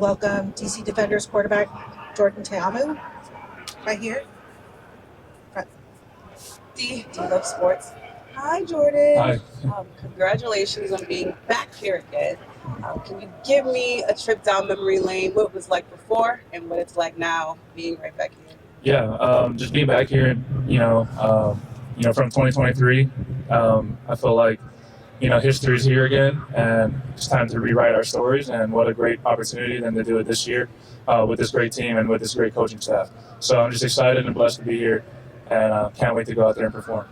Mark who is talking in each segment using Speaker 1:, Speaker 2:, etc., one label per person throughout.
Speaker 1: Welcome DC Defenders quarterback Jordan Teamu, right here. D Love Sports. Hi, Jordan.
Speaker 2: Hi.
Speaker 3: Congratulations on being back here again. Can you give me a trip down memory lane, what it was like before and what it's like now being right back here?
Speaker 2: Yeah, just being back here, from 2023, I feel like, history's here again, and it's time to rewrite our stories, and what a great opportunity then to do it this year with this great team and with this great coaching staff. So I'm just excited and blessed to be here, and can't wait to go out there and perform.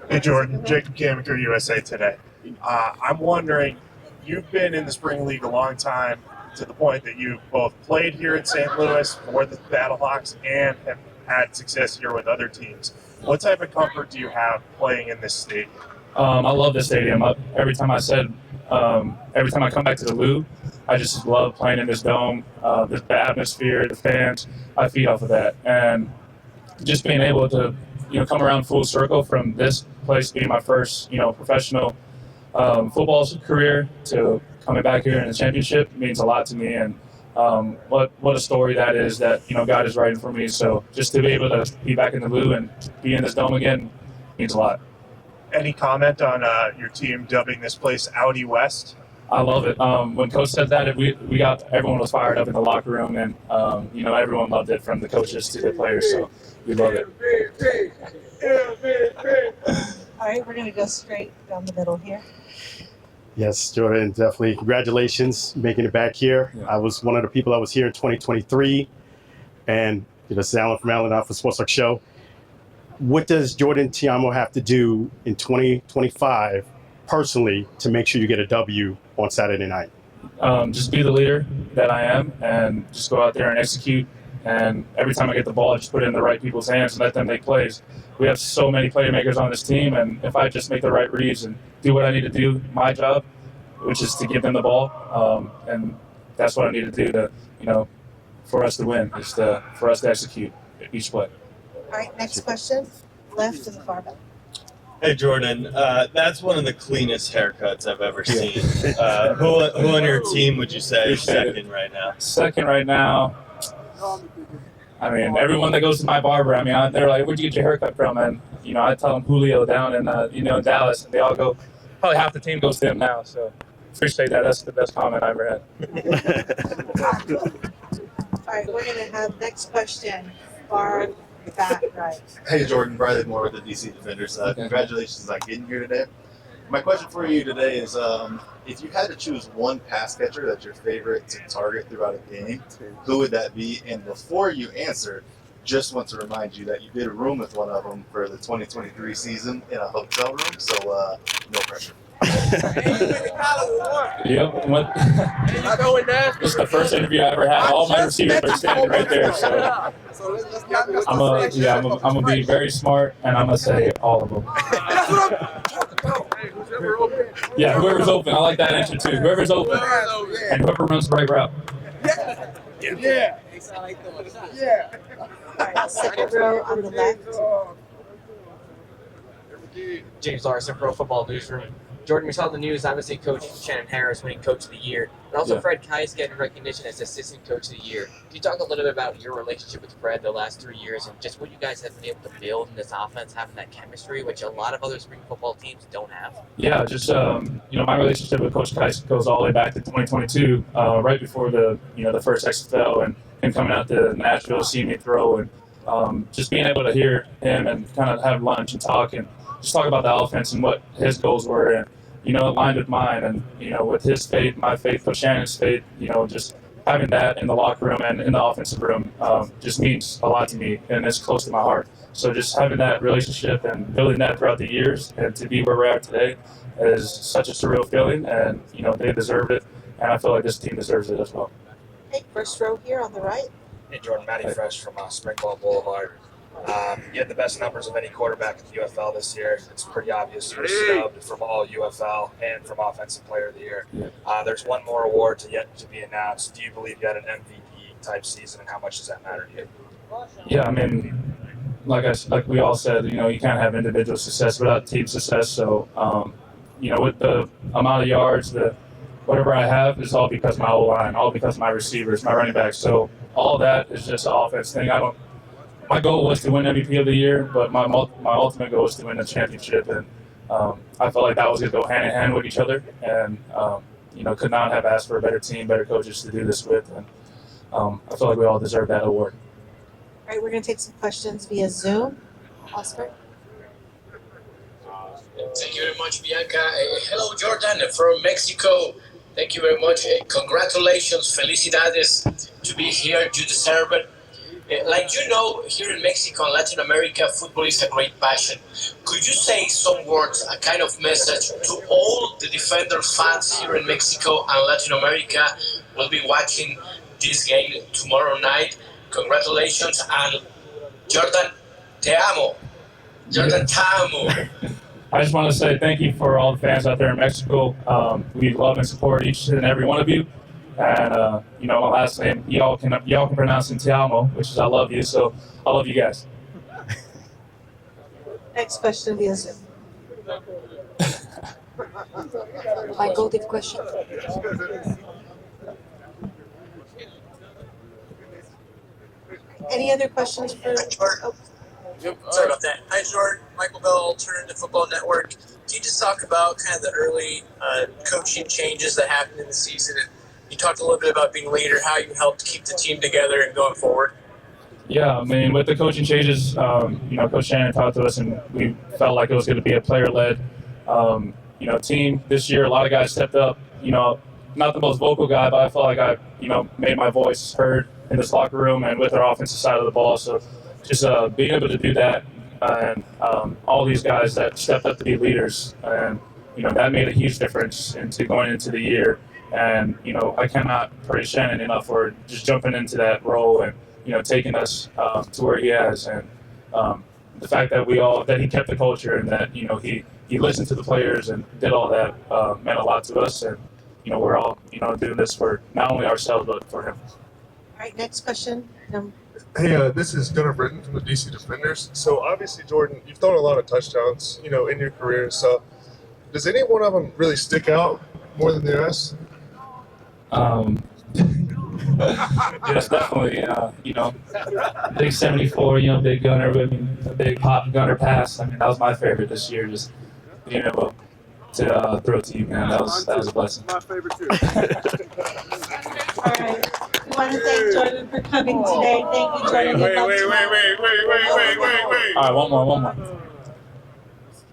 Speaker 4: Hey Jordan, Jacob Kamiker, USA Today. I'm wondering, you've been in the Spring League a long time, to the point that you've both played here in St. Louis for the Battlehawks and have had success here with other teams. What type of comfort do you have playing in this stadium?
Speaker 2: I love this stadium. Every time I come back to the Lou, I just love playing in this dome, the atmosphere, the fans. I feed off of that, and just being able to, come around full circle from this place being my first, professional football career to coming back here in the championship means a lot to me, and what a story that is that God is writing for me. So just to be able to be back in the Lou and be in this dome again means a lot.
Speaker 4: Any comment on your team dubbing this place Audi West?
Speaker 2: I love it. When Coach said that, everyone was fired up in the locker room, and everyone loved it, from the coaches to the players. So we love it.
Speaker 1: All right, we're going to go straight down the middle here.
Speaker 5: Yes, Jordan, definitely. Congratulations making it back here.
Speaker 2: Yeah.
Speaker 5: I was one of the people that was here in 2023, and this is Alan from Allen Alford Sports Talk Show. What does Jordan Teamu have to do in 2025 personally to make sure you get a W on Saturday night?
Speaker 2: Just be the leader that I am, and just go out there and execute. And every time I get the ball, I just put it in the right people's hands and let them make plays. We have so many playmakers on this team, and if I just make the right reads and do what I need to do, my job, which is to give them the ball, and that's what I need to do to, for us to win, is for us to execute each play.
Speaker 1: All right, next question. Left in the far back.
Speaker 6: Hey Jordan, that's one of the cleanest haircuts I've ever seen. Who on your team would you say is second right now?
Speaker 2: Second right now, I mean, everyone that goes to my barber, they're like, "Where'd you get your haircut from?" And I tell them Julio down in Dallas, and they all go. Probably half the team goes to him now. So appreciate that. That's the best comment I ever had.
Speaker 1: All right, we're going to have next question. Far back right.
Speaker 7: Hey Jordan, Bradley Moore with the DC Defenders. Congratulations on getting here today. My question for you today is, if you had to choose one pass catcher that's your favorite to target throughout a game, who would that be? And before you answer, just want to remind you that you did a room with one of them for the 2023 season in a hotel room, so no pressure.
Speaker 2: Yep. It's the first interview I ever had. All my receivers are standing right there. So I'm gonna be very smart, and I'm gonna say all of them. Yeah, whoever's open. I like that answer too. Whoever's open, and whoever runs the right route.
Speaker 1: Yeah. All right, second row on the left.
Speaker 8: James Larson, Pro Football Newsroom. Jordan, we saw the news, obviously Coach Shannon Harris winning Coach of the Year, but also Fred Kais getting recognition as Assistant Coach of the Year. Can you talk a little bit about your relationship with Fred the last 3 years and just what you guys have been able to build in this offense, having that chemistry, which a lot of other spring football teams don't have?
Speaker 2: Yeah, just my relationship with Coach Kais goes all the way back to 2022, right before the first XFL, and him coming out to Nashville, seeing me throw, and just being able to hear him and kind of have lunch and talk and just talk about the offense and what his goals were, and aligned with mine, and with his faith, my faith, Coach Shannon's faith, just having that in the locker room and in the offensive room just means a lot to me, and it's close to my heart. So just having that relationship and building that throughout the years, and to be where we're at today is such a surreal feeling, and they deserve it, and I feel like this team deserves it as well.
Speaker 1: Hey, first row here on the right.
Speaker 9: Hey Jordan, Matty Fresh from Springball Boulevard. You had the best numbers of any quarterback in the UFL this year. It's pretty obvious you were snubbed from all UFL and from Offensive Player of the Year. There's one more award yet to be announced. Do you believe you had an MVP type season, and how much does that matter to you?
Speaker 2: Yeah, like we all said, you can't have individual success without team success. So with the amount of yards, whatever I have is all because of my O-line, all because of my receivers, my running backs. So all that is just an offense thing. My goal was to win MVP of the year, but my ultimate goal was to win the championship, and I felt like that was going to go hand in hand with each other, and could not have asked for a better team, better coaches to do this with, and I feel like we all deserve that award.
Speaker 1: All right, we're going to take some questions via Zoom. Oscar?
Speaker 10: Thank you very much, Bianca. Hello, Jordan from Mexico. Thank you very much. Congratulations, felicidades to be here. You deserve it. Like here in Mexico and Latin America, football is a great passion. Could you say some words, a kind of message to all the Defender fans here in Mexico and Latin America who will be watching this game tomorrow night? Congratulations, and Jordan, te amo. Jordan, te amo.
Speaker 2: I just want to say thank you for all the fans out there in Mexico. We love and support each and every one of you. And my last name, y'all can pronounce in te amo, which is I love you. So I love you guys.
Speaker 1: Next question via Zoom. Michael, do you have a question? Any other questions for? Oh.
Speaker 11: Sorry about that. Hi, Jordan. Michael Bell, Alternative Football Network. Can you just talk about kind of the early coaching changes that happened in the season? And you talked a little bit about being a leader, how you helped keep the team together and going forward.
Speaker 2: Yeah, I mean, with the coaching changes, Coach Shannon talked to us, and we felt like it was going to be a player-led, team. This year, a lot of guys stepped up. Not the most vocal guy, but I felt like I, made my voice heard in this locker room and with our offensive side of the ball. So just being able to do that, and all these guys that stepped up to be leaders, and that made a huge difference into going into the year. And I cannot praise Shannon enough for just jumping into that role and taking us to where he has, and the fact that he kept the culture, and that he listened to the players and did all that meant a lot to us. And we're all doing this for not only ourselves but for him.
Speaker 1: All right, next question.
Speaker 12: Hey, this is Gunnar Britton from the DC Defenders. So obviously, Jordan, you've thrown a lot of touchdowns, in your career. So does any one of them really stick out more than the rest?
Speaker 2: Yes, definitely. Big 74, big gunner with a big pop gunner pass. I mean, that was my favorite this year. Just being able to throw it to you, man. That was a blessing.
Speaker 12: My favorite too.
Speaker 1: All right. We want to thank Jordan for coming today. Thank you, Jordan.
Speaker 12: Wait.
Speaker 2: All right, one more.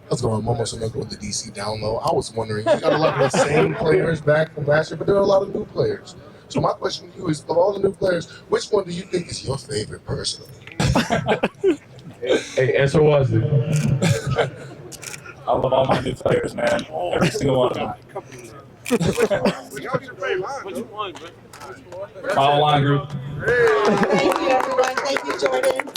Speaker 13: How's it going? I'm almost going with the DC down low. I was wondering, you got a lot of the same players back from last year, but there are a lot of new players. So my question to you is, of all the new players, which one do you think is your favorite personally?
Speaker 12: Hey, answer was it?
Speaker 2: I love all my new players, man. Every single one of them. My O-line group.
Speaker 1: Thank you, everyone. Thank you, Jordan.